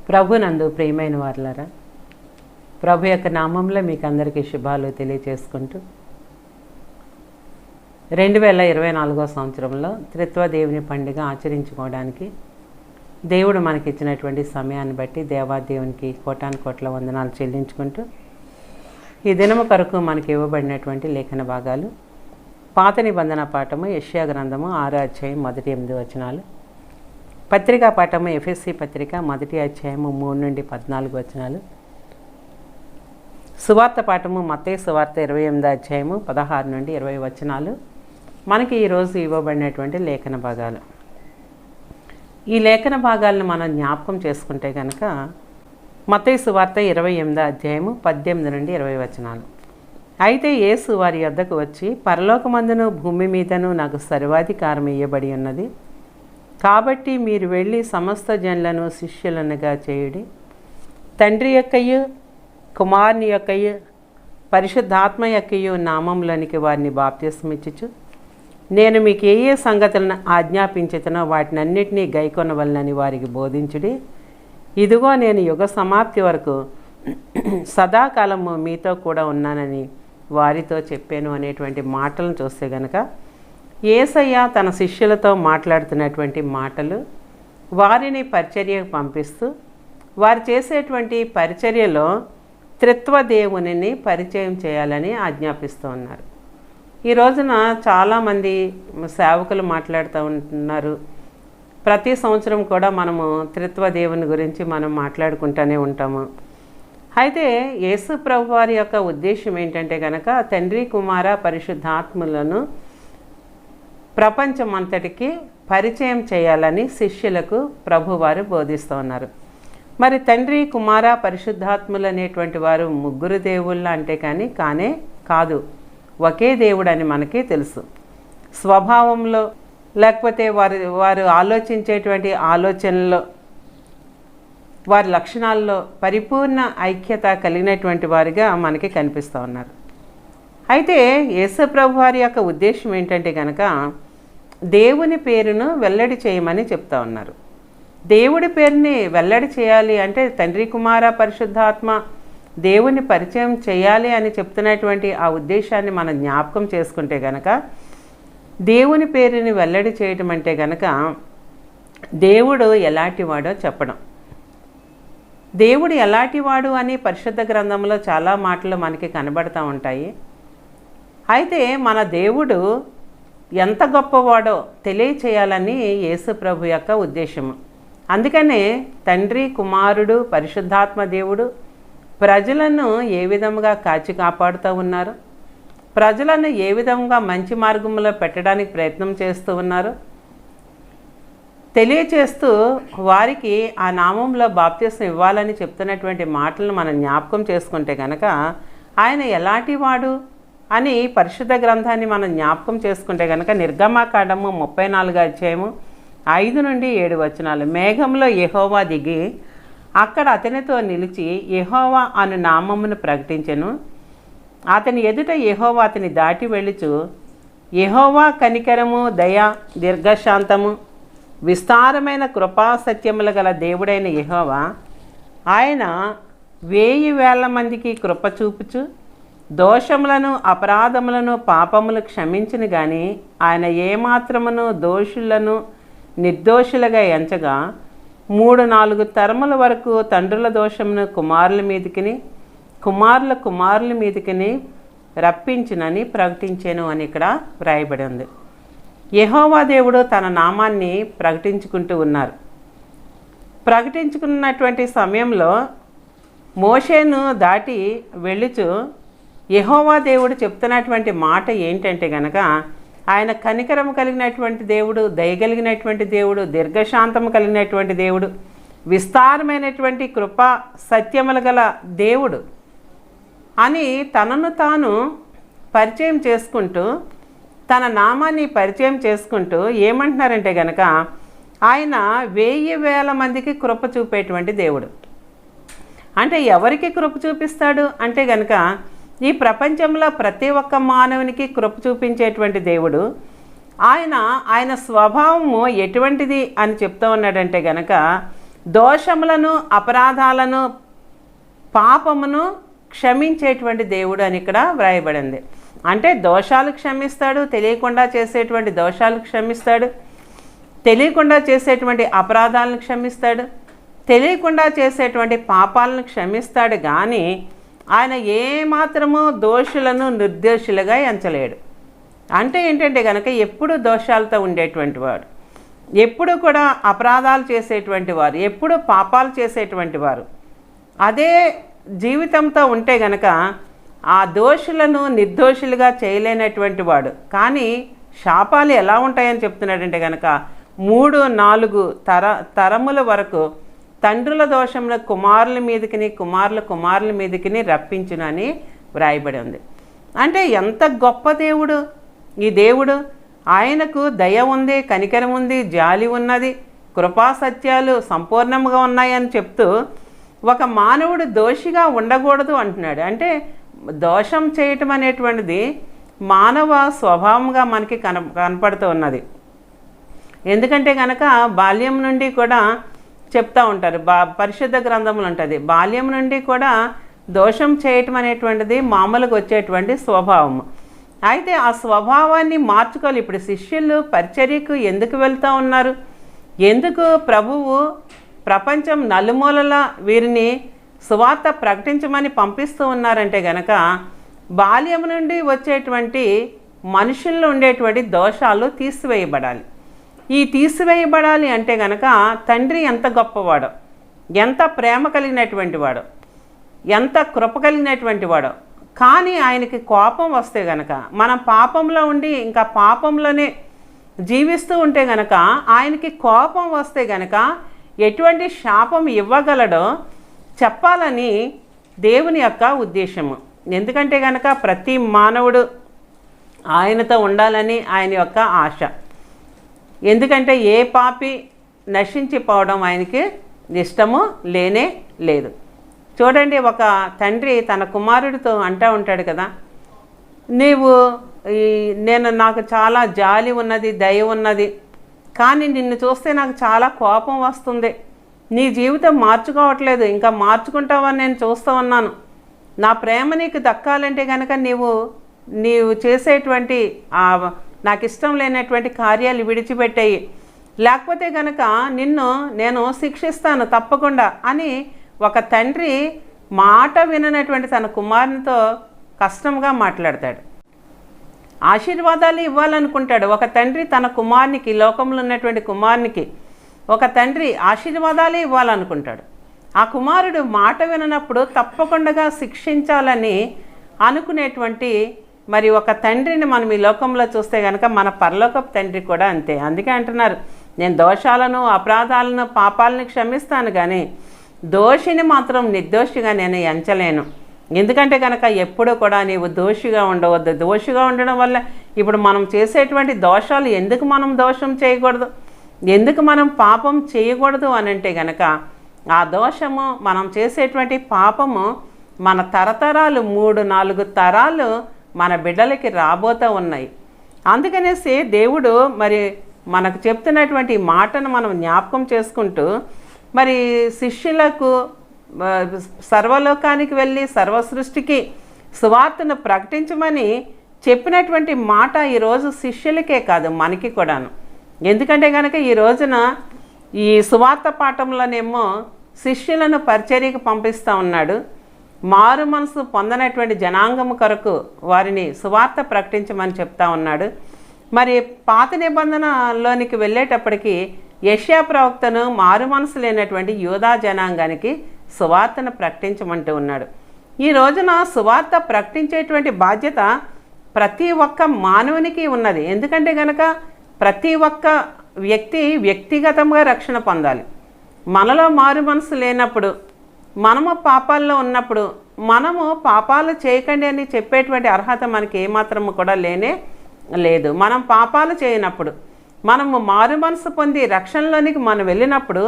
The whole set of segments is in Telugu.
ప్రభునందు ప్రియమైన వారులారా, ప్రభు యొక్క నామంలో మీకు అందరికీ శుభాలు తెలియచేసుకుంటూ 2024 సంవత్సరంలో త్రిత్వ దేవుని పండుగ ఆచరించుకోవడానికి దేవుడు మనకిచ్చినటువంటి సమయాన్ని బట్టి దేవాదేవునికి కోటాను కోట్ల వందనాలు చెల్లించుకుంటూ ఈ దినము కొరకు మనకి ఇవ్వబడినటువంటి లేఖన భాగాలు పాత నిబంధన పాఠము యెషయా గ్రంథము 6వ అధ్యాయం 1-8 వచనాలు, పత్రికా పాఠము ఎఫెసీ పత్రిక 1వ అధ్యాయము 3-14 వచనాలు, సువార్త పాఠము మత్తయి సువార్త 28వ అధ్యాయము 16-20 వచనాలు మనకి ఈరోజు ఇవ్వబడినటువంటి లేఖన భాగాలు. ఈ లేఖన భాగాలను మనం జ్ఞాపకం చేసుకుంటే కనుక మత్తయి సువార్త 28వ అధ్యాయము 18-20 వచనాలు. అయితే యేసు వారి యొద్దకు వచ్చి, పరలోకమందును భూమి మీదను నాకు సర్వాధికారం ఇయ్యబడి ఉన్నది, కాబట్టి మీరు వెళ్ళి సమస్త జనులను శిష్యులనుగా చేయుడి, తండ్రి యొక్కయు కుమారుని యొక్కయు పరిశుద్ధాత్మ యొక్కయు నామములోనికి వారిని బాప్తిస్మమిచ్చుచు, నేను మీకు ఏ ఏ సంగతులను ఆజ్ఞాపించుతునో వాటినన్నిటినీ గైకొనవలనని వారికి బోధించుడి. ఇదిగో నేను యుగ సమాప్తి వరకు సదాకాలము మీతో కూడా ఉన్నానని వారితో చెప్పాను అనేటువంటి మాటలను చూస్తే గనక యేసయ్య తన శిష్యులతో మాట్లాడుతున్నటువంటి మాటలు వారిని పరిచర్యకు పంపిస్తూ వారు చేసేటువంటి పరిచర్యలో త్రిత్వ దేవునిని పరిచయం చేయాలని ఆజ్ఞాపిస్తూ ఉన్నారు. ఈ రోజున చాలామంది సేవకులు మాట్లాడుతూ ఉంటున్నారు. ప్రతి సంవత్సరం కూడా మనము త్రిత్వ దేవుని గురించి మనం మాట్లాడుకుంటూనే ఉంటాము. అయితే యేసు ప్రభు వారి యొక్క ఉద్దేశం ఏంటంటే కనుక తండ్రి కుమార పరిశుద్ధాత్మలను ప్రపంచమంతటికి పరిచయం చేయాలని శిష్యులకు ప్రభువారు బోధిస్తూ ఉన్నారు. మరి తండ్రి కుమార పరిశుద్ధాత్ములు అనేటువంటి వారు ముగ్గురు దేవుళ్ళ అంటే కానే కాదు, ఒకే దేవుడు అని మనకి తెలుసు. స్వభావంలో లేకపోతే వారు ఆలోచించేటువంటి ఆలోచనలో వారి లక్షణాల్లో పరిపూర్ణ ఐక్యత కలిగినటువంటి వారిగా మనకి కనిపిస్తూ ఉన్నారు. అయితే యేసు ప్రభు వారి యొక్క ఉద్దేశం ఏంటంటే కనుక దేవుని పేరును వెల్లడి చేయమని చెప్తా ఉన్నారు. దేవుడి పేరుని వెల్లడి చేయాలి అంటే తండ్రి కుమార పరిశుద్ధాత్మ దేవుని పరిచయం చేయాలి అని చెప్తున్నటువంటి ఆ ఉద్దేశాన్ని మనం జ్ఞాపకం చేసుకుంటే కనుక దేవుని పేరుని వెల్లడి చేయటం అంటే కనుక దేవుడు ఎలాంటివాడో చెప్పడం. దేవుడు ఎలాంటివాడు అని పరిశుద్ధ గ్రంథంలో చాలా మాటలు మనకి కనబడుతూ ఉంటాయి. అయితే మన దేవుడు ఎంత గొప్పవాడో తెలియచేయాలని యేసు ప్రభు యొక్క ఉద్దేశము. అందుకనే తండ్రి కుమారుడు పరిశుద్ధాత్మ దేవుడు ప్రజలను ఏ విధంగా కాచి కాపాడుతూ ఉన్నారు, ప్రజలను ఏ విధంగా మంచి మార్గంలో పెట్టడానికి ప్రయత్నం చేస్తూ ఉన్నారు తెలియచేస్తూ వారికి ఆ నామంలో బాప్తిస్మం ఇవ్వాలని చెప్తున్నటువంటి మాటలను మనం జ్ఞాపకం చేసుకుంటే కనుక ఆయన ఎలాంటి వాడు అని పరిశుద్ధ గ్రంథాన్ని మనం జ్ఞాపకం చేసుకుంటే కనుక నిర్గమకాండము 34వ అధ్యాయము 5-7 వచనాలు, మేఘంలో యెహోవా దిగి అక్కడ అతనితో నిలిచి యెహోవా అను నామమును ప్రకటించెను, అతని ఎదుట యెహోవా అతని దాటి వెళ్ళుచు, యెహోవా కనికరము దయ దీర్ఘశాంతము విస్తారమైన కృపా సత్యములు గల దేవుడైన యెహోవా, ఆయన 1000 మందికి కృప చూపుచు దోషములను అపరాధములను పాపములు క్షమించును గాని ఆయన ఏమాత్రమును దోషులను నిర్దోషులుగా ఎంచగా 3-4 తరముల వరకు తండ్రుల దోషమును కుమారుల మీదకిని కుమారుల కుమారుల మీదకిని రప్పించునని ప్రకటించాను అని ఇక్కడ వ్రాయబడి ఉంది. యెహోవా దేవుడు తన నామాన్ని ప్రకటించుకుంటూ ఉన్నారు. ప్రకటించుకున్నటువంటి సమయంలో మోషేను దాటి వెళ్ళుచు యెహోవా దేవుడు చెప్తున్నటువంటి మాట ఏంటంటే కనుక ఆయన కనికరం కలిగినటువంటి దేవుడు, దయగలిగినటువంటి దేవుడు, దీర్ఘశాంతము కలిగినటువంటి దేవుడు, విస్తారమైనటువంటి కృపా సత్యములు గల దేవుడు అని తనను తాను పరిచయం చేసుకుంటూ తన నామాన్ని పరిచయం చేసుకుంటూ ఏమంటున్నారంటే కనుక ఆయన 1000 మందికి కృప చూపేటువంటి దేవుడు. అంటే ఎవరికి కృప చూపిస్తాడు అంటే కనుక ఈ ప్రపంచంలో ప్రతి ఒక్క మానవునికి కృప చూపించేటువంటి దేవుడు. ఆయన స్వభావము ఎటువంటిది అని చెప్తూ ఉన్నాడంటే గనక దోషములను, అపరాధాలను, పాపమును క్షమించేటువంటి దేవుడు అని ఇక్కడ వ్రాయబడింది. అంటే దోషాలు క్షమిస్తాడు, తెలియకుండా చేసేటువంటి దోషాలు క్షమిస్తాడు, తెలియకుండా చేసేటువంటి అపరాధాలను క్షమిస్తాడు, తెలియకుండా చేసేటువంటి పాపాలను క్షమిస్తాడు. కానీ ఆయన ఏమాత్రము దోషులను నిర్దోషులుగా ఎంచలేడు. అంటే ఏంటంటే కనుక ఎప్పుడు దోషాలతో ఉండేటువంటి వాడు, ఎప్పుడు కూడా అపరాధాలు చేసేటువంటి వారు, ఎప్పుడు పాపాలు చేసేటువంటి వారు అదే జీవితంతో ఉంటే గనక ఆ దోషులను నిర్దోషులుగా చేయలేనటువంటి వాడు. కానీ శాపాలు ఎలా ఉంటాయని చెప్తున్నాడంటే కనుక 3-4 తరముల వరకు తండ్రుల దోషంలో కుమారుల మీదకిని, కుమారుల మీదకిని రప్పించును అని వ్రాయబడి ఉంది. అంటే ఎంత గొప్ప దేవుడు ఈ దేవుడు! ఆయనకు దయ ఉంది, కనికరం ఉంది, జాలి ఉన్నది, కృపా సత్యాలు సంపూర్ణంగా ఉన్నాయని చెప్తూ ఒక మానవుడు దోషిగా ఉండకూడదు అంటున్నాడు. అంటే దోషం చేయటం అనేటువంటిది మానవ స్వభావంగా మనకి కనపడుతూ ఉన్నది. ఎందుకంటే కనుక బాల్యం నుండి కూడా చెప్తూ ఉంటారు, పరిశుద్ధ గ్రంథములు ఉంటుంది, బాల్యం నుండి కూడా దోషం చేయటం అనేటువంటిది మామూలుగా వచ్చేటువంటి స్వభావం. అయితే ఆ స్వభావాన్ని మార్చుకోవాలి. ఇప్పుడు శిష్యులు పరిచర్యకు ఎందుకు వెళ్తూ ఉన్నారు? ఎందుకు ప్రభువు ప్రపంచం నలుమూలలా వీరిని సువార్త ప్రకటించమని పంపిస్తూ ఉన్నారంటే గనక బాల్యం నుండి వచ్చేటువంటి మనుషుల్లో ఉండేటువంటి దోషాలు తీసివేయబడాలి. ఈ తీసివేయబడాలి అంటే గనక తండ్రి ఎంత గొప్పవాడో, ఎంత ప్రేమ కలిగినటువంటి వాడో, ఎంత కృప కలిగినటువంటి వాడో. కానీ ఆయనకి కోపం వస్తే గనక, మనం పాపంలో ఉండి ఇంకా పాపంలోనే జీవిస్తూ ఉంటే గనక ఆయనకి కోపం వస్తే గనక ఎటువంటి శాపం ఇవ్వగలడో చెప్పాలని దేవుని యొక్క ఉద్దేశము. ఎందుకంటే గనక ప్రతి మానవుడు ఆయనతో ఉండాలని ఆయన యొక్క ఆశ. ఎందుకంటే ఏ పాపి నశించిపోవడం ఆయనకి ఇష్టము లేనే లేదు. చూడండి, ఒక తండ్రి తన కుమారుడితో అంటూ ఉంటాడు కదా, నాకు చాలా జాలి ఉన్నది, దయ ఉన్నది, కానీ నిన్ను చూస్తే నాకు చాలా కోపం వస్తుంది. నీ జీవితం మార్చుకోవట్లేదు, ఇంకా మార్చుకుంటావని నేను చూస్తూ ఉన్నాను. నా ప్రేమ నీకు దక్కాలంటే కనుక నీవు చేసేటువంటి నాకు ఇష్టం లేనటువంటి కార్యాలు విడిచిపెట్టాయి, లేకపోతే కనుక నిన్ను నేను శిక్షిస్తాను తప్పకుండా అని ఒక తండ్రి మాట విననటువంటి తన కుమారునితో కష్టంగా మాట్లాడతాడు. ఆశీర్వాదాలు ఇవ్వాలనుకుంటాడు ఒక తండ్రి తన కుమారునికి, లోకంలో ఉన్నటువంటి కుమారునికి ఒక తండ్రి ఆశీర్వాదాలు ఇవ్వాలనుకుంటాడు. ఆ కుమారుడు మాట విననప్పుడు తప్పకుండా శిక్షించాలని అనుకునేటువంటి మరి ఒక తండ్రిని మనం ఈ లోకంలో చూస్తే కనుక మన పరలోకపు తండ్రి కూడా అంతే. అందుకే అంటున్నారు, నేను దోషాలను, అపరాధాలను, పాపాలను క్షమిస్తాను, కానీ దోషిని మాత్రం నిర్దోషిగా నేను ఎంచలేను. ఎందుకంటే కనుక ఎప్పుడూ కూడా నీవు దోషిగా ఉండవద్దు. దోషిగా ఉండడం వల్ల ఇప్పుడు మనం చేసేటువంటి దోషాలు, ఎందుకు మనం దోషం చేయకూడదు, ఎందుకు మనం పాపం చేయకూడదు అని అంటే కనుక ఆ దోషము, మనం చేసేటువంటి పాపము మన తరతరాలు 3-4 తరాలు మన బిడ్డలకి రాబోతూ ఉన్నాయి. అందుకనేసి దేవుడు మరి మనకు చెప్తున్నటువంటి మాటను మనం జ్ఞాపకం చేసుకుంటూ మరి శిష్యులకు సర్వలోకానికి వెళ్ళి సర్వ సృష్టికి సువార్తను ప్రకటించమని చెప్పినటువంటి మాట ఈరోజు శిష్యులకే కాదు మనకి కూడాను. ఎందుకంటే కనుక ఈ రోజున ఈ సువార్త పాఠంలోనేమో శిష్యులను పరిచర్యకు పంపిస్తూ ఉన్నాడు. మారు మనసు పొందనటువంటి జనాంగము కొరకు వారిని సువార్త ప్రకటించమని చెప్తా ఉన్నాడు. మరి పాత నిబంధనలోనికి వెళ్ళేటప్పటికి యెషయా ప్రవక్తను మారు మనసు లేనటువంటి యూదా జనాంగానికి సువార్తను ప్రకటించమంటూ ఉన్నాడు. ఈ రోజున సువార్త ప్రకటించేటువంటి బాధ్యత ప్రతి ఒక్క మానవునికి ఉన్నది. ఎందుకంటే కనుక ప్రతి ఒక్క వ్యక్తి వ్యక్తిగతంగా రక్షణ పొందాలి. మనలో మారు మనసు లేనప్పుడు, మనము పాపాల్లో ఉన్నప్పుడు, మనము పాపాలు చేయకండి అని చెప్పేటువంటి అర్హత మనకి ఏమాత్రము కూడా లేనే లేదు. మనం పాపాలు చేయనప్పుడు, మనము మారు మనసు పొంది రక్షణలోనికి మనం వెళ్ళినప్పుడు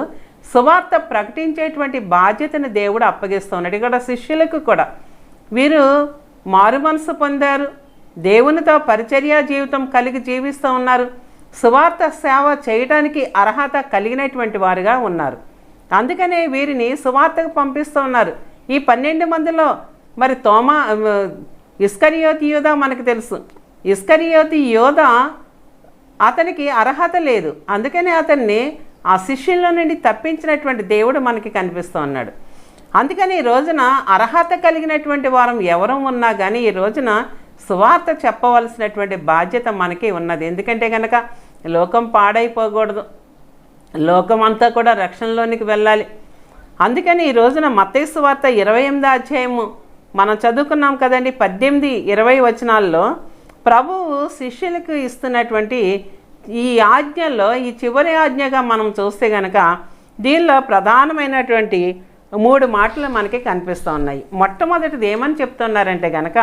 సువార్త ప్రకటించేటువంటి బాధ్యతను దేవుడు అప్పగిస్తున్నాడు. ఇక్కడ శిష్యులకు కూడా వీరు మారు మనసు పొందారు, దేవునితో పరిచర్య జీవితం కలిగి జీవిస్తూ ఉన్నారు, సువార్త సేవ చేయడానికి అర్హత కలిగినటువంటి వారుగా ఉన్నారు. అందుకనే వీరిని సువార్తకు పంపిస్తూ ఉన్నారు. ఈ 12 మందిలో మరి ఇస్కరియోతి యోధ మనకు తెలుసు. ఇస్కరియోతి యోధ అతనికి అర్హత లేదు, అందుకనే అతన్ని ఆ శిష్యుల నుండి తప్పించినటువంటి దేవుడు మనకి కనిపిస్తూ ఉన్నాడు. అందుకని ఈ రోజున అర్హత కలిగినటువంటి వారం ఎవరు ఉన్నా కానీ ఈ రోజున సువార్త చెప్పవలసినటువంటి బాధ్యత మనకి ఉన్నది. ఎందుకంటే కనుక లోకం పాడైపోకూడదు, లోకం అంతా కూడా రక్షణలోనికి వెళ్ళాలి. అందుకని ఈ రోజున మత్తయి సువార్త 28వ అధ్యాయము మనం చదువుకున్నాం కదండి. 18, 20 వచనాల్లో ప్రభువు శిష్యులకు ఇస్తున్నటువంటి ఈ ఆజ్ఞల్లో ఈ చివరి ఆజ్ఞగా మనం చూస్తే కనుక దీనిలో ప్రధానమైనటువంటి 3 మాటలు మనకి కనిపిస్తూ ఉన్నాయి. మొట్టమొదటిది ఏమని చెప్తున్నారంటే కనుక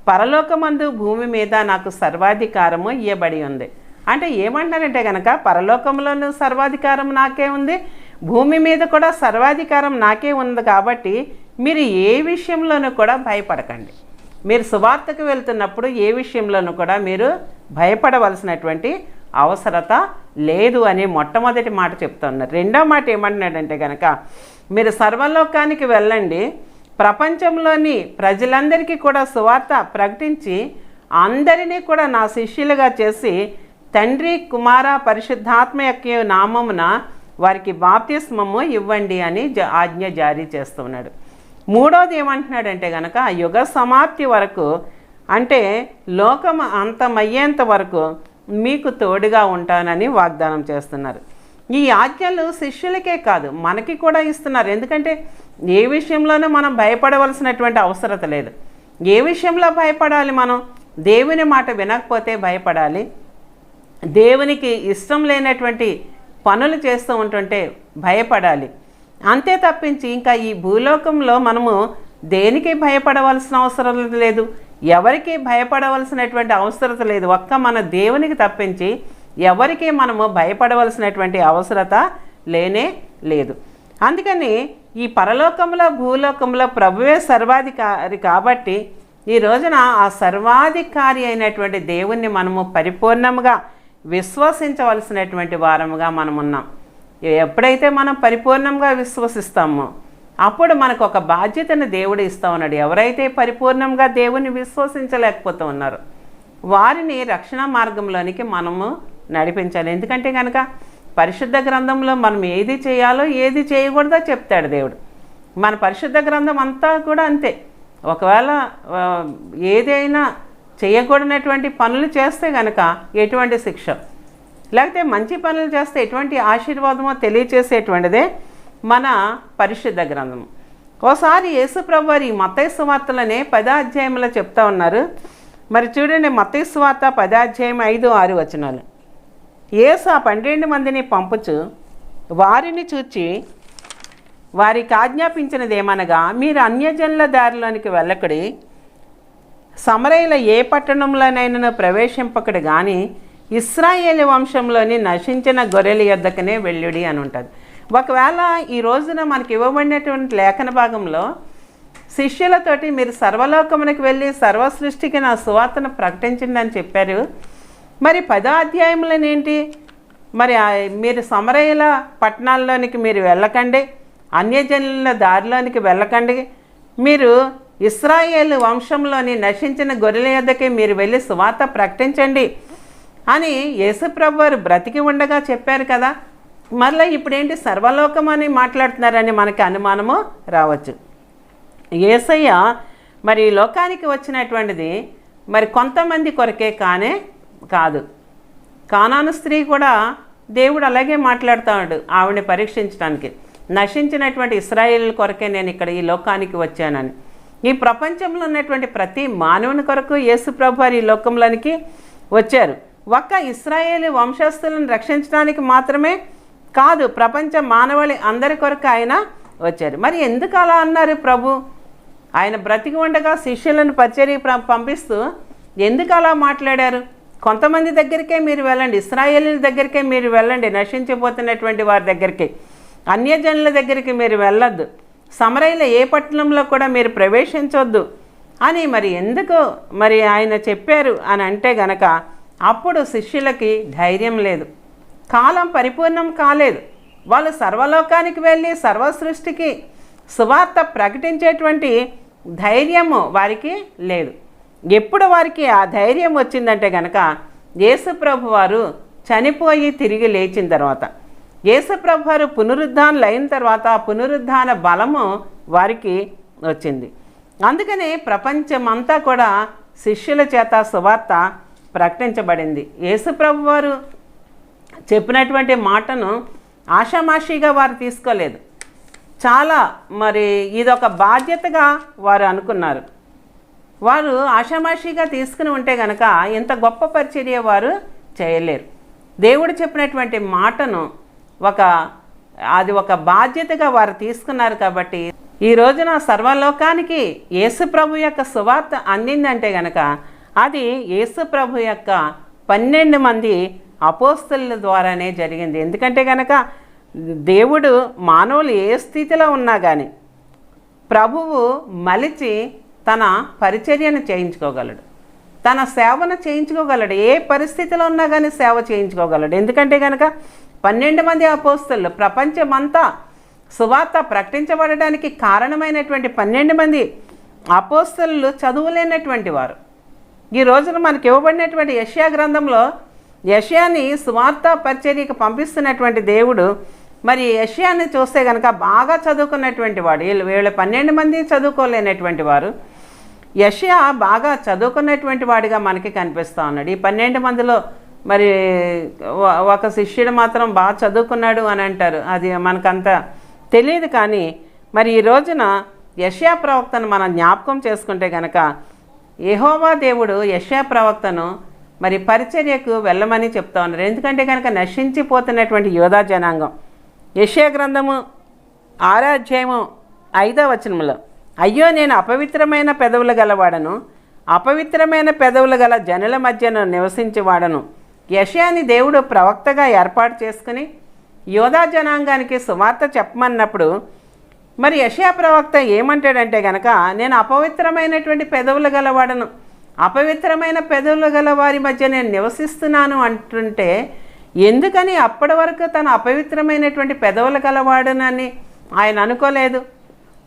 పరలోకమందు భూమి మీద నాకు సర్వాధికారము ఇవ్వబడి ఉంది. అంటే ఏమంటారంటే కనుక పరలోకంలోనూ సర్వాధికారం నాకే ఉంది, భూమి మీద కూడా సర్వాధికారం నాకే ఉంది. కాబట్టి మీరు ఏ విషయంలోనూ కూడా భయపడకండి. మీరు సువార్తకు వెళ్తున్నప్పుడు ఏ విషయంలోనూ కూడా మీరు భయపడవలసినటువంటి అవసరత లేదు అని మొట్టమొదటి మాట చెప్తున్నారు. రెండో మాట ఏమంటున్నాడంటే కనుక మీరు సర్వలోకానికి వెళ్ళండి, ప్రపంచంలోని ప్రజలందరికీ కూడా సువార్త ప్రకటించి అందరినీ కూడా నా శిష్యులుగా చేసి తండ్రి కుమార పరిశుద్ధాత్మ యొక్క నామమున వారికి బాప్తిస్మము ఇవ్వండి అని ఆజ్ఞ జారీ చేస్తున్నాడు. మూడోది ఏమంటున్నాడంటే కనుక యుగ సమాప్తి వరకు, అంటే లోకం అంతమయ్యేంత వరకు మీకు తోడుగా ఉంటానని వాగ్దానం చేస్తున్నారు. ఈ ఆజ్ఞలు శిష్యులకే కాదు మనకి కూడా ఇస్తున్నారు. ఎందుకంటే ఏ విషయంలోనూ మనం భయపడవలసినటువంటి అవసరత లేదు. ఏ విషయంలో భయపడాలి? మనం దేవుని మాట వినకపోతే భయపడాలి, దేవునికి ఇష్టం లేనటువంటి పనులు చేస్తూ ఉంటుంటే భయపడాలి. అంతే తప్పించి ఇంకా ఈ భూలోకంలో మనము దేనికి భయపడవలసిన అవసరం లేదు, ఎవరికి భయపడవలసినటువంటి అవసరత లేదు. ఒక్క మన దేవునికి తప్పించి ఎవరికి మనము భయపడవలసినటువంటి అవసరత లేనే లేదు. అందుకని ఈ పరలోకంలో భూలోకంలో ప్రభువే సర్వాధికారి కాబట్టి ఈ రోజున ఆ సర్వాధికారి అయినటువంటి దేవుణ్ణి మనము పరిపూర్ణంగా విశ్వసించవలసినటువంటి వారముగా మనం ఉన్నాం. ఎప్పుడైతే మనం పరిపూర్ణంగా విశ్వసిస్తామో అప్పుడు మనకు ఒక బాధ్యతను దేవుడు ఇస్తూ ఉన్నాడు. ఎవరైతే పరిపూర్ణంగా దేవుని విశ్వసించలేకపోతూ ఉన్నారో వారిని రక్షణ మార్గంలోనికి మనము నడిపించాలి. ఎందుకంటే కనుక పరిశుద్ధ గ్రంథంలో మనం ఏది చేయాలో ఏది చేయకూడదో చెప్తాడు దేవుడు. మన పరిశుద్ధ గ్రంథం అంతా కూడా అంతే. ఒకవేళ ఏదైనా చేయకూడనటువంటి పనులు చేస్తే కనుక ఎటువంటి శిక్ష, లేకపోతే మంచి పనులు చేస్తే ఎటువంటి ఆశీర్వాదమో తెలియచేసేటువంటిదే మన పరిశుద్ధ గ్రంథం. ఓసారి యేసుప్రభు వారు ఈ మత్తయి సువార్తలనే 10వ అధ్యాయంలో చెప్తా ఉన్నారు. మరి చూడండి, మత్తయి సువార్త 10వ అధ్యాయం 5, 6 వచనాలు. యేసు ఆ 12 మందిని పంపుచు వారిని చూచి వారికి ఆజ్ఞాపించినదేమనగా, మీరు అన్యజనుల దారిలోనికి వెళ్ళకడి, సమరయుల ఏ పట్టణంలోనైనా ప్రవేశింపకడు కానీ ఇశ్రాయేలు వంశంలోని నశించిన గొర్రెల యొద్దకనే వెళ్ళుడి అని ఉంటుంది. ఒకవేళ ఈ రోజున మనకి ఇవ్వబడినటువంటి లేఖన భాగంలో శిష్యులతోటి మీరు సర్వలోకమునికి వెళ్ళి సర్వ సృష్టికి నా సువార్తను ప్రకటించండి అని చెప్పారు. మరి 10వ అధ్యాయంలోనేంటి, మరి మీరు సమరయుల పట్టణాల్లోనికి మీరు వెళ్ళకండి, అన్యజనుల దారిలోనికి వెళ్ళకండి, మీరు ఇశ్రాయేలు వంశంలోని నశించిన గొర్రెల యొద్దకే మీరు వెళ్ళి సువార్త ప్రకటించండి అని యేసుప్రభు వారు బ్రతికి ఉండగా చెప్పారు కదా. మరలా ఇప్పుడేంటి సర్వలోకం అని మాట్లాడుతున్నారని మనకి అనుమానము రావచ్చు. యేసయ్య మరి లోకానికి వచ్చినటువంటిది మరి కొంతమంది కొరకే కాదు. కానాను స్త్రీ కూడా దేవుడు అలాగే మాట్లాడుతాడు ఆవిడని పరీక్షించడానికి. నశించినటువంటి ఇశ్రాయేలు కొరకే నేను ఇక్కడ ఈ లోకానికి వచ్చానని. ఈ ప్రపంచంలో ఉన్నటువంటి ప్రతి మానవుని కొరకు యేసుప్రభు వారు ఈ లోకంలోనికి వచ్చారు. ఒక్క ఇశ్రాయేలు వంశస్థులను రక్షించడానికి మాత్రమే కాదు, ప్రపంచ మానవాళి అందరి కొరకు ఆయన వచ్చారు. మరి ఎందుకు అలా అన్నారు ప్రభు? ఆయన బ్రతికి ఉండగా శిష్యులను పరిచర్య పంపిస్తూ ఎందుకు అలా మాట్లాడారు? కొంతమంది దగ్గరికే మీరు వెళ్ళండి, ఇశ్రాయేలీల దగ్గరికే మీరు వెళ్ళండి, నశించిపోతున్నటువంటి వారి దగ్గరికి, అన్యజనుల దగ్గరికి మీరు వెళ్ళొద్దు, సమరయుల ఏ పట్టణంలో కూడా మీరు ప్రవేశించొద్దు అని మరి ఎందుకు మరి ఆయన చెప్పారు అని అంటే గనక అప్పుడు శిష్యులకి ధైర్యం లేదు, కాలం పరిపూర్ణం కాలేదు. వాళ్ళు సర్వలోకానికి వెళ్ళి సర్వ సృష్టికి సువార్త ప్రకటించేటువంటి ధైర్యము వారికి లేదు. ఎప్పుడు వారికి ఆ ధైర్యం వచ్చిందంటే కనుక యేసు ప్రభు వారు చనిపోయి తిరిగి లేచిన తర్వాత, యేసు ప్రభు వారు పునరుద్ధానులు అయిన తర్వాత ఆ పునరుద్ధాన బలము వారికి వచ్చింది. అందుకనే ప్రపంచమంతా కూడా శిష్యుల చేత సువార్త ప్రకటించబడింది. యేసు ప్రభు వారు చెప్పినటువంటి మాటను ఆషామాషిగా వారు తీసుకోలేదు. చాలా ఇదొక బాధ్యతగా వారు అనుకున్నారు. వారు ఆషామాషిగా తీసుకుని ఉంటే కనుక ఇంత గొప్ప పరిచర్య వారు చేయలేరు. దేవుడు చెప్పినటువంటి మాటను అది ఒక బాధ్యతగా వారు తీసుకున్నారు. కాబట్టి ఈ రోజున సర్వలోకానికి యేసు ప్రభు యొక్క సువార్త అందిందంటే కనుక అది యేసు ప్రభు యొక్క 12 మంది అపోస్తలుల ద్వారానే జరిగింది. ఎందుకంటే కనుక దేవుడు మానవులు ఏ స్థితిలో ఉన్నా కానీ ప్రభువు మలిచి తన పరిచర్యను చేయించుకోగలడు, తన సేవను చేయించుకోగలడు. ఏ పరిస్థితిలో ఉన్నా కానీ సేవ చేయించుకోగలడు. ఎందుకంటే కనుక 12 మంది అపోస్తలులు ప్రపంచమంతా సువార్త ప్రకటించబడడానికి కారణమైనటువంటి 12 మంది అపోస్తలులు చదువులేనటువంటి వారు. ఈ రోజున మనకి ఇవ్వబడినటువంటి యెషయా గ్రంథంలో యెషయాని సువార్త పరిచర్యకు పంపిస్తున్నటువంటి దేవుడు యెషయాని చూస్తే కనుక బాగా చదువుకున్నటువంటి వాడు. వీళ్ళు 12 మంది చదువుకోలేనటువంటి వారు. యెషయా బాగా చదువుకున్నటువంటి వాడిగా మనకి కనిపిస్తూ ఉన్నాడు. ఈ 12 మందిలో ఒక శిష్యుడు మాత్రం బాగా చదువుకున్నాడు అని అంటారు. అది మనకంత తెలియదు. కానీ ఈ రోజున యెషయా ప్రవక్తను మనం జ్ఞాపకం చేసుకుంటే కనుక యెహోవా దేవుడు యెషయా ప్రవక్తను పరిచర్యకు వెళ్ళమని చెప్తా ఉన్నారు. ఎందుకంటే కనుక నశించిపోతున్నటువంటి యోధా జనాంగం. యెషయా గ్రంథము 6వ అధ్యాయము 5వ వచనంలో, అయ్యో నేను అపవిత్రమైన పెదవులు గలవాడను, అపవిత్రమైన పెదవులు గల జనుల మధ్యను నివసించేవాడను. యెషయాని దేవుడు ప్రవక్తగా ఏర్పాటు చేసుకుని యోధా జనాంగానికి సువార్త చెప్పమన్నప్పుడు యెషయా ప్రవక్త ఏమంటాడంటే కనుక నేను అపవిత్రమైనటువంటి పెదవులు గలవాడను, అపవిత్రమైన పెదవులు గల వారి మధ్య నేను నివసిస్తున్నాను అంటుంటే ఎందుకని అప్పటి వరకు తను అపవిత్రమైనటువంటి పెదవులు గలవాడనని ఆయన అనుకోలేదు?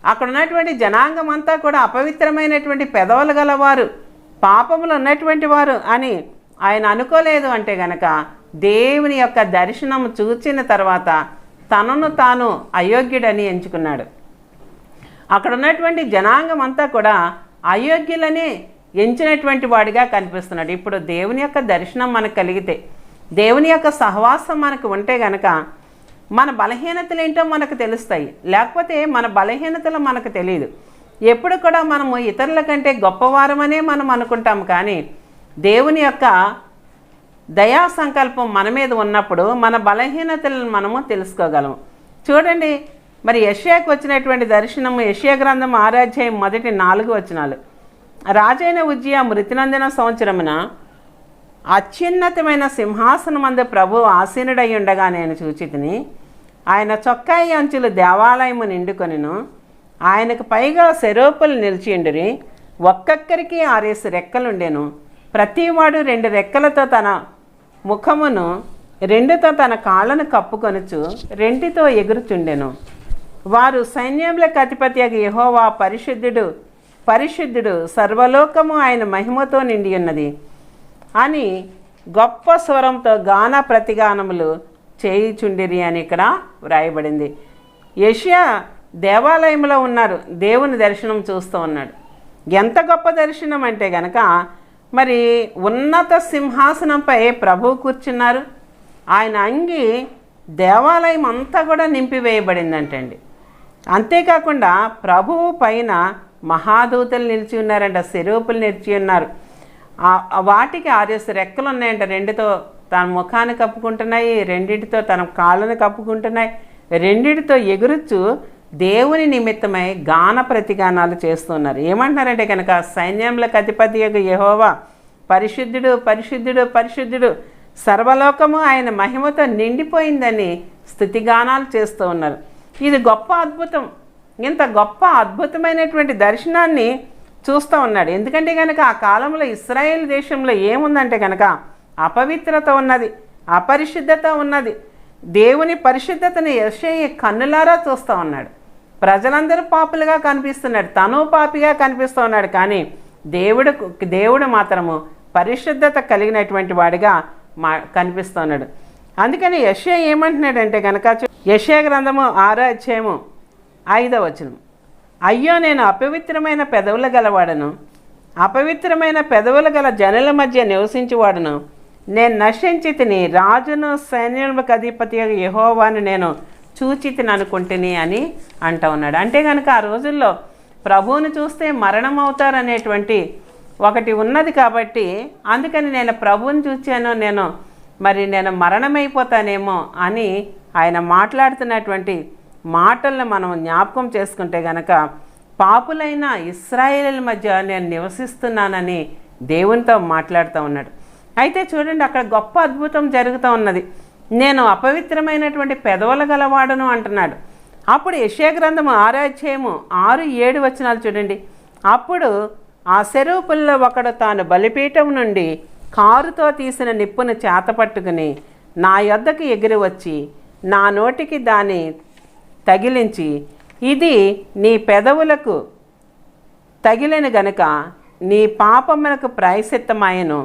అక్కడ ఉన్నటువంటి జనాంగం అంతా కూడా అపవిత్రమైనటువంటి పెదవులు గలవారు, పాపములు ఉన్నటువంటి వారు అని ఆయన అనుకోలేదు. అంటే గనక దేవుని యొక్క దర్శనం చూచిన తర్వాత తనను తాను అయోగ్యుడని ఎంచుకున్నాడు. అక్కడ ఉన్నటువంటి జనాంగం అంతా కూడా అయోగ్యులని ఎంచినటువంటి వాడిగా కనిపిస్తున్నాడు. ఇప్పుడు దేవుని యొక్క దర్శనం మనకు కలిగితే, దేవుని యొక్క సహవాసం మనకు ఉంటే గనక మన బలహీనతలు ఏంటో మనకు తెలుస్తాయి. లేకపోతే మన బలహీనతలు మనకు తెలియదు. ఎప్పుడు కూడా మనము ఇతరుల కంటే గొప్పవారమనే మనం అనుకుంటాం. కానీ దేవుని యొక్క దయా సంకల్పం మన మీద ఉన్నప్పుడు మన బలహీనతలను మనము తెలుసుకోగలము. చూడండి, యెషయాకు వచ్చినటువంటి దర్శనము యెషయా గ్రంథం 6వ అధ్యాయం 1-4 వచనాలు. రాజైన ఉజ్జియా మృతినందిన సంవత్సరమున అత్యున్నతమైన సింహాసనమందు ప్రభువు ఆసీనుడై ఉండగా నేను చూచితిని. ఆయన చొక్కాయి అంచులు దేవాలయము నిండుకొనిను, ఆయనకు పైగా సెరూపులు నిలిచిండిరి. ఒక్కొక్కరికి 6 రెక్కలుండెను. ప్రతివాడు 2 రెక్కలతో తన ముఖమును, 2తో తన కాళ్ళను కప్పుకొనుచు 2తో ఎగురుచుండెను. వారు సైన్యములకు అధిపతి యెహోవా పరిశుద్ధుడు, పరిశుద్ధుడు, సర్వలోకము ఆయన మహిమతో నిండి ఉన్నది అని గొప్ప స్వరంతో గాన ప్రతిగానములు చేయుచుండిరి అని ఇక్కడ వ్రాయబడింది. యెషయా దేవాలయంలో ఉన్నారు, దేవుని దర్శనం చూస్తూ ఉన్నాడు. ఎంత గొప్ప దర్శనం అంటే గనక ఉన్నత సింహాసనంపై ప్రభువు కూర్చున్నారు. ఆయన అంగి దేవాలయం అంతా కూడా నింపివేయబడిందంటండి. అంతేకాకుండా ప్రభువు పైన మహాదూతలు నిలిచి ఉన్నారంట, సెరూపులు నిలిచి ఉన్నారు. వాటికి 6 రెక్కలు ఉన్నాయంట. 2తో తన ముఖాన్ని కప్పుకుంటున్నాయి, 2తో తన కాళ్ళను కప్పుకుంటున్నాయి, 2తో ఎగురుచు దేవుని నిమిత్తమై గాన ప్రతిగానాలు చేస్తున్నారు. ఏమంటున్నారంటే కనుక సైన్యములకు అధిపతి యెహోవా పరిశుద్ధుడు, పరిశుద్ధుడు, పరిశుద్ధుడు, సర్వలోకము ఆయన మహిమతో నిండిపోయిందని స్తుతిగానాలు చేస్తూ ఉన్నారు. ఇది గొప్ప అద్భుతం. ఇంత గొప్ప అద్భుతమైనటువంటి దర్శనాన్ని చూస్తూ ఉన్నాడు. ఎందుకంటే కనుక ఆ కాలంలో ఇశ్రాయేల్ దేశంలో ఏముందంటే కనుక అపవిత్రత ఉన్నది, అపరిశుద్ధత ఉన్నది. దేవుని పరిశుద్ధతని యెషయా కన్నులారా చూస్తూ ఉన్నాడు. ప్రజలందరూ పాపులుగా కనిపిస్తున్నాడు, తను పాపిగా కనిపిస్తూ ఉన్నాడు. కానీ దేవుడు మాత్రము పరిశుద్ధత కలిగినటువంటి వాడిగా కనిపిస్తున్నాడు. అందుకని యెషయా ఏమంటున్నాడంటే కనుక, యెషయా గ్రంథము 6వ అధ్యాయము 5వ వచనం, అయ్యో నేను అపవిత్రమైన పెదవుల గలవాడను, అపవిత్రమైన పెదవుల గల జనుల మధ్య నివసించేవాడును, నేను నశించి తిని రాజును సైన్యములకు అధిపతి యెహోవాను నేను చూచితిని అనుకుంటుని అని అంటూ ఉన్నాడు. అంటే కనుక ఆ రోజుల్లో ప్రభువుని చూస్తే మరణం అవుతారనేటువంటి ఒకటి ఉన్నది కాబట్టి, అందుకని నేను ప్రభువుని చూచాను, నేను మరణమైపోతానేమో అని ఆయన మాట్లాడుతున్నటువంటి మాటలను మనం జ్ఞాపకం చేసుకుంటే గనక, పాపులైన ఇశ్రాయేలీల మధ్య నేను నివసిస్తున్నానని దేవునితో మాట్లాడుతూ ఉన్నాడు. అయితే చూడండి, అక్కడ గొప్ప అద్భుతం జరుగుతూ ఉన్నది. నేను అపవిత్రమైనటువంటి పెదవుల గలవాడను అంటున్నాడు. అప్పుడు యెషయా గ్రంథము 6వ అధ్యాయము 6-7 వచనాలు చూడండి. అప్పుడు ఆ సెరూపుల్లో ఒకడు తాను బలిపీఠం నుండి కారుతో తీసిన నిప్పును చేతపట్టుకుని నా యొద్దకు ఎగిరి వచ్చి నా నోటికి దాన్ని తగిలించి, ఇది నీ పెదవులకు తగిలిన గనుక నీ పాపములకు ప్రాయశ్చిత్తమాయెను,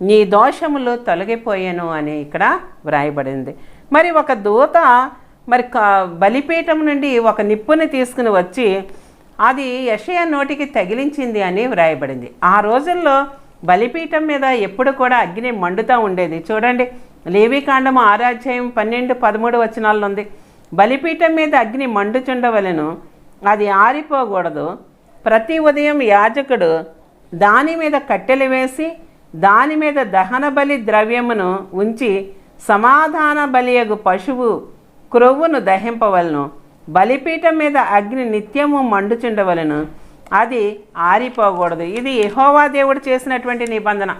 నీ దోషములు తొలగిపోయాను అని ఇక్కడ వ్రాయబడింది. మరి ఒక దూత బలిపీఠం నుండి ఒక నిప్పుని తీసుకుని వచ్చి అది యెషయా నోటికి తగిలించింది అని వ్రాయబడింది. ఆ రోజుల్లో బలిపీఠం మీద ఎప్పుడు కూడా అగ్ని మండుతూ ఉండేది. చూడండి, లేవీకాండము 6వ అధ్యాయం 12-13 వచనాల్లో ఉంది, బలిపీఠం మీద అగ్ని మండుచుండవలెను, అది ఆరిపోకూడదు. ప్రతి ఉదయం యాజకుడు దాని మీద కట్టెలు వేసి దాని మీద దహన బలి ద్రవ్యమును ఉంచి సమాధాన బలియగు పశువు క్రొవ్వును దహింపవలను. బలిపీఠం మీద అగ్ని నిత్యము మండుచుండవలను, అది ఆరిపోకూడదు. ఇది యెహోవా దేవుడు చేసినటువంటి నిబంధన.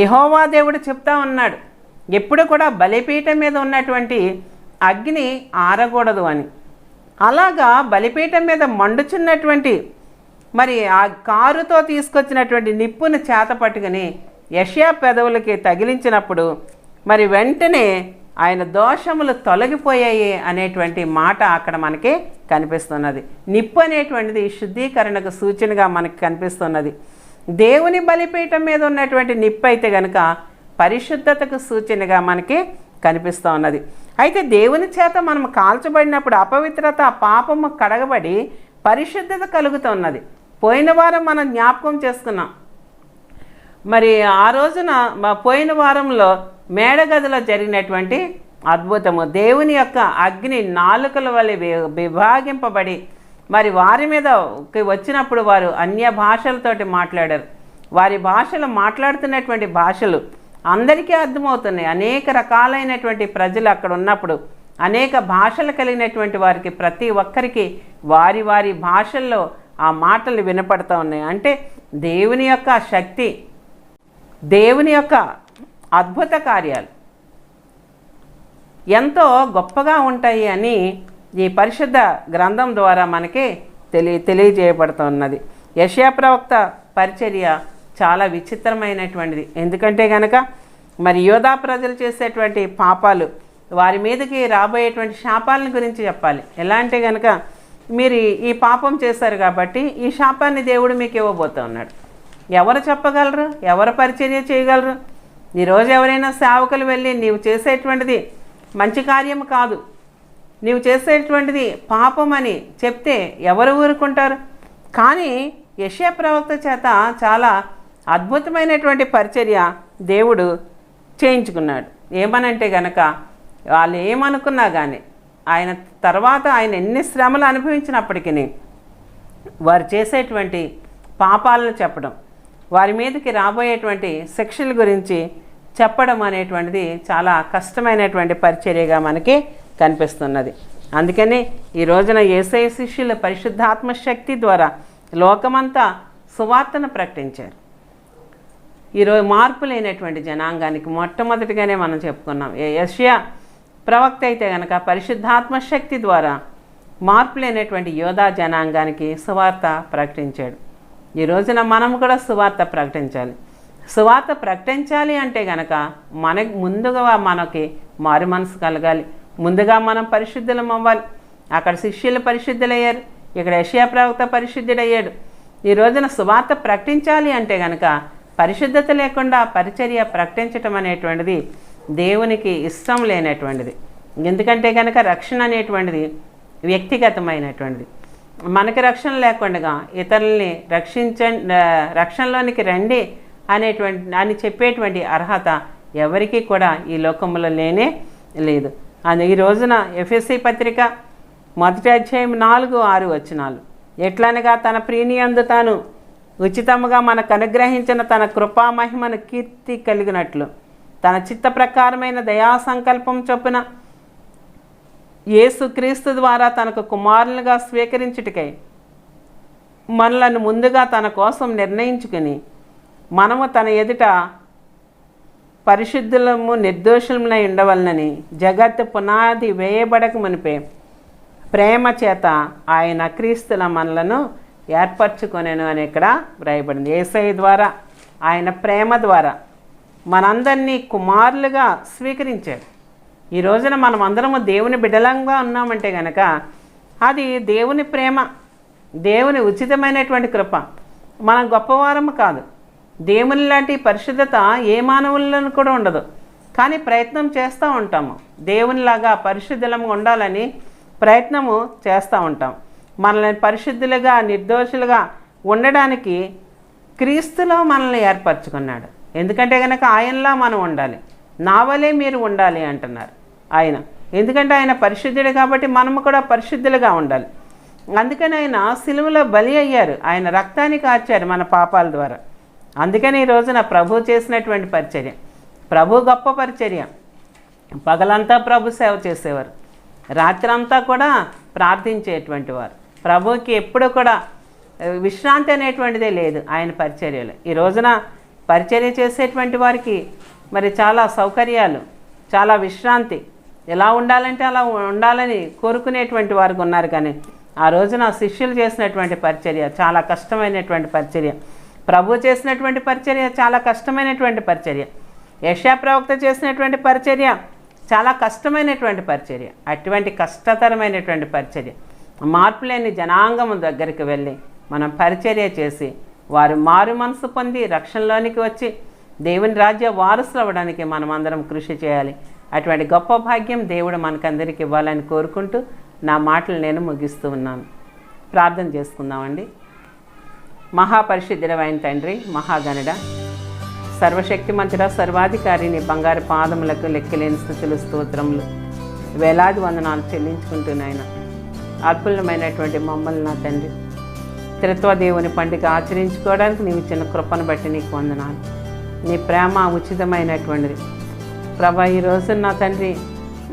యెహోవా దేవుడు చెప్తా ఉన్నాడు, ఎప్పుడు కూడా బలిపీఠం మీద ఉన్నటువంటి అగ్ని ఆరకూడదు అని. అలాగా బలిపీఠం మీద మండుచున్నటువంటి ఆ కారుతో తీసుకొచ్చినటువంటి నిప్పును చేత పట్టుకుని యెషయా పెదవులకి తగిలించినప్పుడు వెంటనే ఆయన దోషములు తొలగిపోయాయి అనేటువంటి మాట అక్కడ మనకి కనిపిస్తున్నది. నిప్పు అనేటువంటిది శుద్ధీకరణకు సూచనగా మనకి కనిపిస్తున్నది. దేవుని బలిపీఠం మీద ఉన్నటువంటి నిప్పు అయితే కనుక పరిశుద్ధతకు సూచనగా మనకి కనిపిస్తూ ఉన్నది. అయితే దేవుని చేత మనం కాల్చబడినప్పుడు అపవిత్రత పాపము కడగబడి పరిశుద్ధత కలుగుతూ ఉన్నది. పోయిన వారం మనం జ్ఞాపకం చేసుకున్నాం. ఆ రోజున పోయిన వారంలో మేడగదిలో జరిగినటువంటి అద్భుతము, దేవుని యొక్క అగ్ని నాలుకల వలె విభాగింపబడి వారి మీద వచ్చినప్పుడు వారు అన్య భాషలతోటి మాట్లాడారు. వారి భాషలు మాట్లాడుతున్నటువంటి భాషలు అందరికీ అర్థమవుతున్నాయి. అనేక రకాలైనటువంటి ప్రజలు అక్కడ ఉన్నప్పుడు అనేక భాషలు కలిగినటువంటి వారికి ప్రతి ఒక్కరికి వారి వారి భాషల్లో ఆ మాటలు వినపడుతూ ఉన్నాయి. అంటే దేవుని యొక్క శక్తి, దేవుని యొక్క అద్భుత కార్యాలు ఎంతో గొప్పగా ఉంటాయి అని ఈ పరిశుద్ధ గ్రంథం ద్వారా మనకి తెలియజేయబడుతున్నది. యెషయా ప్రవక్త పరిచర్య చాలా విచిత్రమైనటువంటిది. ఎందుకంటే కనుక యోధా ప్రజలు చేసేటువంటి పాపాలు, వారి మీదకి రాబోయేటువంటి శాపాలను గురించి చెప్పాలి. ఎలా అంటే కనుక మీరు ఈ పాపం చేశారు కాబట్టి ఈ శాపాన్ని దేవుడు మీకు ఇవ్వబోతూ ఉన్నాడు. ఎవరు చెప్పగలరు? ఎవరు పరిచర్య చేయగలరు? ఈరోజు ఎవరైనా సేవకులు వెళ్ళి నీవు చేసేటువంటిది మంచి కార్యం కాదు, నీవు చేసేటువంటిది పాపం అని చెప్తే ఎవరు ఊరుకుంటారు? కానీ యెషయా ప్రవక్త చేత చాలా అద్భుతమైనటువంటి పరిచర్య దేవుడు చేయించుకున్నాడు. ఏమనంటే గనక వాళ్ళు ఏమనుకున్నా కానీ ఆయన తర్వాత ఆయన ఎన్ని శ్రమలు అనుభవించినప్పటికీ వారు చేసేటువంటి పాపాలను చెప్పడం, వారి మీదకి రాబోయేటువంటి శిక్షల గురించి చెప్పడం అనేటువంటిది చాలా కష్టమైనటువంటి పరిచర్యగా మనకి కనిపిస్తున్నది. అందుకని ఈ రోజున యేసయ్య శిష్యుల పరిశుద్ధాత్మ శక్తి ద్వారా లోకమంతా సువార్తను ప్రకటించారు. ఈరోజు మార్పు లేనటువంటి జనాంగానికి మొట్టమొదటిగానే మనం చెప్పుకున్నాం. యెషయా ప్రవక్త అయితే కనుక పరిశుద్ధాత్మ శక్తి ద్వారా మార్పు లేనటువంటి యోధా జనాంగానికి సువార్త ప్రకటించాడు. ఈ రోజున మనం కూడా సువార్త ప్రకటించాలి. సువార్త ప్రకటించాలి అంటే కనుక ముందుగా మనకి మారు మనసు కలగాలి, ముందుగా మనం పరిశుద్ధులం అవ్వాలి. అక్కడ శిష్యులు పరిశుద్ధులయ్యారు, ఇక్కడ యెషయా ప్రవక్త పరిశుద్ధుడయ్యాడు. ఈ రోజున సువార్త ప్రకటించాలి అంటే కనుక పరిశుద్ధత లేకుండా పరిచర్య ప్రకటించటం అనేటువంటిది దేవునికి ఇష్టం లేనటువంటిది. ఎందుకంటే కనుక రక్షణ అనేటువంటిది వ్యక్తిగతమైనటువంటిది. మనకి రక్షణ లేకుండా ఇతరుల్ని రక్షణలోనికి రండి అని చెప్పేటువంటి అర్హత ఎవరికీ కూడా ఈ లోకంలో లేనే లేదు. ఈ రోజున ఎఫెసీ పత్రిక 1వ అధ్యాయం 4-6 వచనాలు, ఎట్లనగా తన ప్రియనియందు తాను ఉచితముగా మనకు అనుగ్రహించిన తన కృపా మహిమను కీర్తి కలిగినట్లు తన చిత్త ప్రకారమైన దయా సంకల్పం చొప్పున యేసుక్రీస్తు ద్వారా తనకు కుమారులుగా స్వీకరించుటకై మనలను ముందుగా తన కోసం నిర్ణయించుకుని మనము తన ఎదుట పరిశుద్ధులము నిర్దోషులమై ఉండవలనని జగత్తు పునాది వేయబడక మునిపే ప్రేమ చేత ఆయన క్రీస్తుల మనలను ఏర్పరచుకొనెను అని ఇక్కడ వ్రాయబడింది. యేసయ్య ద్వారా, ఆయన ప్రేమ ద్వారా మనందరినీ కుమారులుగా స్వీకరించాడు. ఈ రోజున మనం అందరము దేవుని బిడ్డలంగా ఉన్నామంటే కనుక అది దేవుని ప్రేమ, దేవుని ఉచితమైనటువంటి కృప. మనం గొప్పవారము కాదు. దేవుని లాంటి పరిశుద్ధత ఏ మానవులను కూడా ఉండదు. కానీ ప్రయత్నం చేస్తూ ఉంటాము, దేవునిలాగా పరిశుద్ధులంగా ఉండాలని ప్రయత్నము చేస్తూ ఉంటాం. మనల్ని పరిశుద్ధులుగా నిర్దోషులుగా ఉండడానికి క్రీస్తులో మనల్ని ఏర్పరచుకున్నాడు. ఎందుకంటే కనుక ఆయనలా మనం ఉండాలి, నా వలే మీరు ఉండాలి అంటున్నారు ఆయన. ఎందుకంటే ఆయన పరిశుద్ధుడు కాబట్టి మనము కూడా పరిశుద్ధులుగా ఉండాలి. అందుకని ఆయన సిలువలో బలి అయ్యారు, ఆయన రక్తాన్ని కార్చారు మన పాపాల ద్వారా. అందుకని ఈ రోజున ప్రభు చేసినటువంటి పరిచర్య, ప్రభు గొప్ప పరిచర్య. పగలంతా ప్రభు సేవ చేసేవారు, రాత్రంతా కూడా ప్రార్థించేటువంటి వారు. ప్రభుకి ఎప్పుడు కూడా విశ్రాంతి అనేటువంటిదే లేదు ఆయన పరిచర్యలు. ఈ రోజున పరిచర్య చేసేటువంటి వారికి మరి చాలా సౌకర్యాలు, చాలా విశ్రాంతి, ఎలా ఉండాలంటే అలా ఉండాలని కోరుకునేటువంటి వారికి ఉన్నారు. కానీ ఆ రోజున శిష్యులు చేసినటువంటి పరిచర్య చాలా కష్టమైనటువంటి పరిచర్య, ప్రభు చేసినటువంటి పరిచర్య చాలా కష్టమైనటువంటి పరిచర్య, యెషయా ప్రవక్త చేసినటువంటి పరిచర్య చాలా కష్టమైనటువంటి పరిచర్య. అటువంటి కష్టతరమైనటువంటి పరిచర్య మార్పులేని జనాంగము దగ్గరికి వెళ్ళి మనం పరిచర్య చేసి వారు మారు మనసు పొంది రక్షణలోనికి వచ్చి దేవుని రాజ్య వారసులు అవ్వడానికి మనం అందరం కృషి చేయాలి. అటువంటి గొప్ప భాగ్యం దేవుడు మనకందరికి ఇవ్వాలని కోరుకుంటూ నా మాటలు నేను ముగిస్తూ ఉన్నాను. ప్రార్థన చేసుకుందామండి. మహాపరిశుద్ధుడైన తండ్రి, మహాగణుడ, సర్వశక్తిమంతుడ, సర్వాధికారిని బంగారు పాదములకు లెక్కలేని స్తుతులు స్తోత్రములు వేలాది వందనాలు చెల్లించుకుంటున్నాయన. అల్పులమైనటువంటి మమ్మల్ని నా తండ్రి త్రిత్వదేవుని పండుగ ఆచరించుకోవడానికి నీవు ఇచ్చిన కృపను బట్టి నీకు వందనాలు. నీ ప్రేమ ఉచితమైనటువంటిది ప్రభా. ఈరోజు నా తండ్రి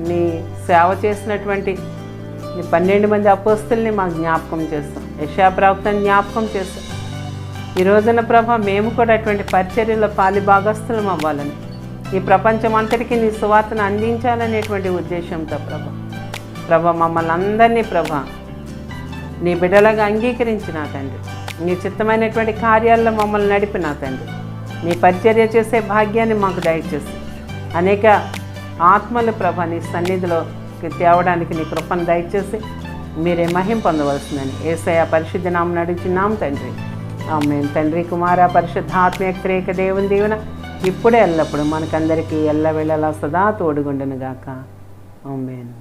నీ సేవ చేసినటువంటి నీ 12 మంది అపోస్తుల్ని మాకు జ్ఞాపకం చేస్తాం, యెషయా ప్రవక్తని జ్ఞాపకం చేస్తాం. ఈ రోజున ప్రభా మేము కూడా అటువంటి పరిచర్యలో పాలిభాగస్థులం అవ్వాలని, ఈ ప్రపంచం అంతటికీ నీ సువార్తను అందించాలనేటువంటి ఉద్దేశంతో ప్రభా మమ్మల్ని అందరినీ ప్రభా నీ బిడ్డలాగా అంగీకరించిన తండ్రి, నీ చిత్తమైనటువంటి కార్యాల్లో మమ్మల్ని నడిపిన తండ్రి, నీ పరిచర్య చేసే భాగ్యాన్ని మాకు దయచేసి అనేక ఆత్మలు ప్రభా నీ సన్నిధిలో తేవడానికి నీ కృపను దయచేసి మీరే మహిమ పొందవలసిందని యేసయ్య పరిశుద్ధ నామమున అడుగుచున్నాం తండ్రి. ఆమేన్. తండ్రి, కుమార, పరిశుద్ధాత్మ త్రియేక దేవుని దీవెన ఇప్పుడే ఎల్లప్పుడు మనకందరికీ ఎల్లవేళలా సదా తోడుగుండును గాక. ఆమేన్.